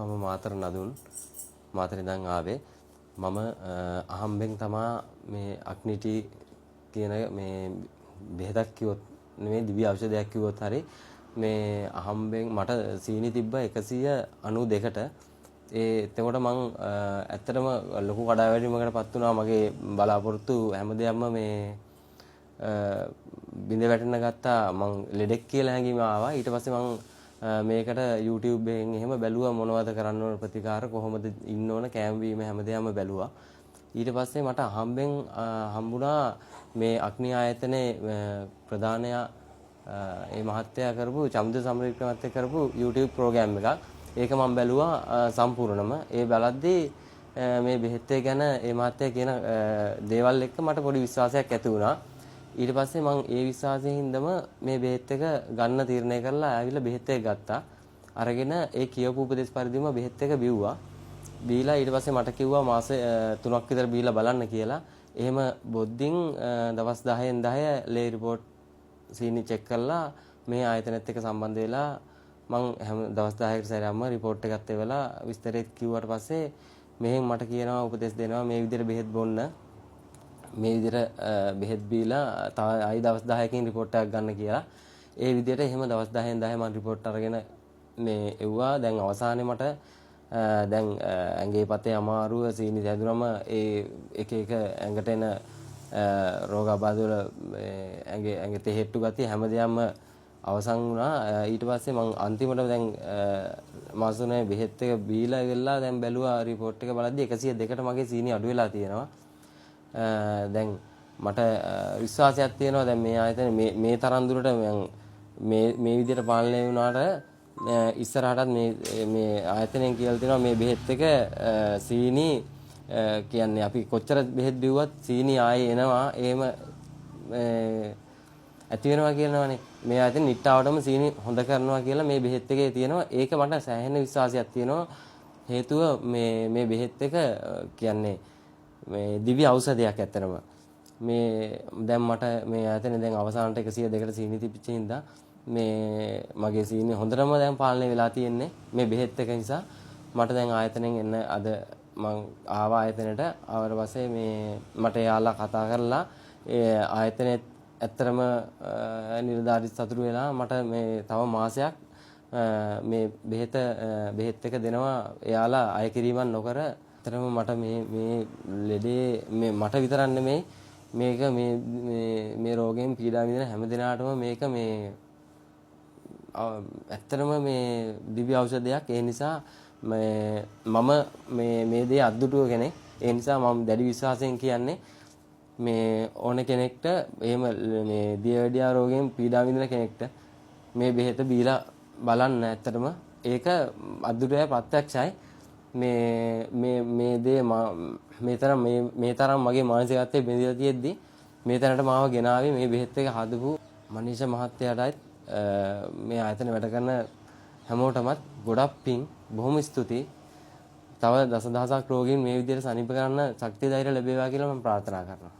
මම මාතර නදුන් මාතර ඉඳන් ආවේ. මම අහම්බෙන් තමා මේ අක්නිටි කියන මේ බෙහෙතක් කිව්වොත් නෙමෙයි දිව්‍ය ඖෂධයක් කිව්වොත් හරි මේ අහම්බෙන් මට සීනි තිබ්බ 192ට එතකොට මං ඇත්තටම ලොකු කඩාවැටීමකටපත් වුණා. මගේ බලාපොරොත්තු හැමදේම මේ බිඳ වැටෙන්න ගත්තා. මං ලෙඩෙක් කියලා හැඟීම ආවා. ඊට පස්සේ මං මේකට YouTube එකෙන් එහෙම බැලුවා මොනවද කරන්න ඕන ප්‍රතිකාර කොහොමද ඉන්න ඕන කැම වීම හැමදේම බැලුවා. ඊට පස්සේ මට හම්බෙන් හම්බුණා මේ අග්නි ආයතනයේ ප්‍රධානයා ඒ මහත්තයා කරපු චම්ද සමරික්‍ර මහත්තයා කරපු YouTube ප්‍රෝග්‍රෑම් එකක්. ඒක මම බැලුවා සම්පූර්ණම. ඒ බලද්දී මේ බෙහෙත් ගැන ඒ මහත්තයා කියන දේවල් එක්ක මට පොඩි විශ්වාසයක් ඇති වුණා. ඊට පස්සේ මම ඒ විශ්වාසයෙන් හින්දම මේ බෙහෙත් එක ගන්න තීරණය කරලා ආවිල්ලා බෙහෙත් එක ගත්තා. අරගෙන ඒ කියවපු උපදේශ පරිදිම බෙහෙත් එක බිව්වා. බීලා ඊට පස්සේ මට කිව්වා මාස 3ක් විතර බීලා බලන්න කියලා. එහෙම බොද්දින් දවස් 10න් 10 ලේ රිපෝට් සීනි චෙක් කරලා මේ ආයතනෙත් එක්ක සම්බන්ධ වෙලා මං හැම දවස් 10කට සැරයක්ම රිපෝට් එකත් එවලා විස්තරෙත් කිව්වට පස්සේ මෙහෙන් මට කියනවා උපදෙස් දෙනවා මේ විදිහට බෙහෙත් බොන්න. මේ විදිහට බෙහෙත් බීලා තව ආයි දවස් 10කින් රිපෝට් එකක් ගන්න කියලා. ඒ විදිහට එහෙම දවස් 10න් 10 මම රිපෝට් අරගෙන මේ එව්වා. දැන් අවසානයේ මට දැන් ඇඟේ පතේ අමාරුව සීනි හැදුනම ඒ එක එක ඇඟට එන රෝගාබාධ වල ඇඟේ තෙහෙට්ටු ගතිය හැමදේම අවසන් වුණා. ඊට පස්සේ මම අන්තිමට දැන් මාස 3 බෙහෙත් එක බීලා ඉවරලා දැන් බැලුවා රිපෝට් එක බලද්දි 102ට මගේ සීනි අඩු වෙලා තියෙනවා. දැන් මට විශ්වාසයක් තියෙනවා දැන් මේ ආයතන මේ තරම් දුරට මේ විදිහට පාලනය වුණාට ඉස්සරහටත් මේ ආයතනයෙන් කියලා තියෙනවා මේ බෙහෙත් එක සීනි කියන්නේ අපි කොච්චර බෙහෙත් බිව්වත් සීනි ආයේ එනවා. එහෙම ඇති වෙනවා කියනවානේ. මේ ආයතන නිට්ටාවටම සීනි හොඳ කරනවා කියලා මේ බෙහෙත් එකේ තියෙනවා. ඒක මට සෑහෙන විශ්වාසයක් තියෙනවා. හේතුව මේ බෙහෙත් එක කියන්නේ මේ දිව්‍ය ඖෂධයක් ඇත්තටම. මේ දැන් මට මේ ආයතනේ දැන් අවසානට 102කට සීනි තිබිච්ච හින්දා මේ මගේ සීනි හොඳටම දැන් පාලනය වෙලා තියෙන්නේ මේ බෙහෙත් එක නිසා. මට දැන් ආයතනෙන් එන්න අද මං ආවා ආයතනෙට. ආවට පස්සේ මේ මට යාළුවා කතා කරලා ඒ ආයතනෙත් ඇත්තටම නිලධාරී සතුටු වෙලා මට මේ තව මාසයක් මේ බෙහෙත් එක දෙනවා. එයාලා අය කිරීමක් නොකර ඇත්තටම මට මේ ලෙඩේ මට විතරක් නෙමෙයි මේක මේ රෝගයෙන් පීඩා විඳින හැම දිනාටම මේක මේ ඇත්තටම මේ දිව්‍ය ඖෂධයක්. ඒ නිසා මම මේ දේ අද්දුටුව කෙනෙක්. ඒ නිසා මම දැඩි විශ්වාසයෙන් කියන්නේ මේ ඕන කෙනෙක්ට එහෙම මේ දියවැඩියා රෝගයෙන් පීඩා විඳින කෙනෙක්ට මේ බෙහෙත බීලා බලන්න. ඇත්තටම ඒක අද්දුටුවයි ප්‍රත්‍යක්ෂයි. මේ දේ මේ තරම් මගේ මානසිකත්වයේ බැඳලා තියෙද්දි මේ තැනට මාව ගෙනාවේ මේ බෙහෙත් එක හදපු මනීෂ මහත්තයාටයි මේ ආයතන වැඩ කරන හැමෝටමත් ගොඩක් පිං බොහොම ස්තුතියි. තව දසදහසක් රෝගීන් මේ විදිහට සනීප කරන්න ශක්තිය ධෛර්ය ලැබේවා කියලා මම ප්‍රාර්ථනා කරනවා.